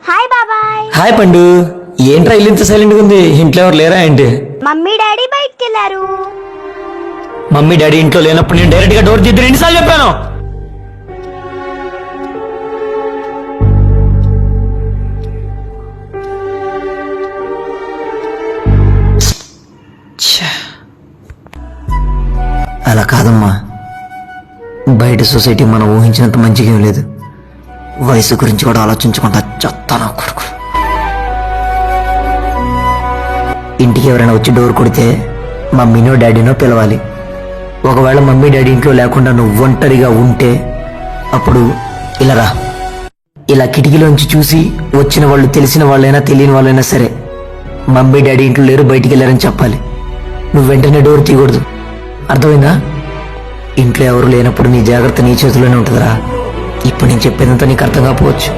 Hi బాబాయ్. Hi పండు. ఏంట్రా ఇల్లు ఇంత సైలెంట్ గా ఉంది? ఇంట్లో ఎవరు లేరా ఏంటి? మమ్మీ డాడీ బయటికి వెళ్ళారు. మమ్మీ డాడీ ఇంట్లో లేనప్పుడు నేను డైరెక్ట్ గా డోర్ తీద్దాను ఎన్నిసార్లు చెప్పాను? అలా కాదమ్మా, బయట సొసైటీ మనం ఊహించినంత మంచిగా ఏం లేదు. వయసు గురించి కూడా ఆలోచించకుండా చెప్తాను కొడుకు. ఇంటికి ఎవరైనా వచ్చి డోర్ కొడితే మమ్మీనో డాడీనో పిలవాలి. ఒకవేళ మమ్మీ డాడీ ఇంట్లో లేకుండా నువ్వు ఒంటరిగా ఉంటే అప్పుడు ఇలా రా. ఇలా కిటికీలోంచి చూసి వచ్చిన వాళ్ళు తెలిసిన వాళ్ళైనా తెలియని వాళ్ళైనా సరే మమ్మీ డాడీ ఇంట్లో లేరు, బయటికి వెళ్ళారని చెప్పాలి. నువ్వు వెంటనే డోర్ తీయకూడదు, అర్థమైందా? ఇంట్లో ఎవరు లేనప్పుడు నీ జాగ్రత్త నీ చేతిలోనే ఉంటుందిరా. ఇప్పుడు నేను చెప్పేదంతా నీకు అర్థం కాకపోవచ్చు.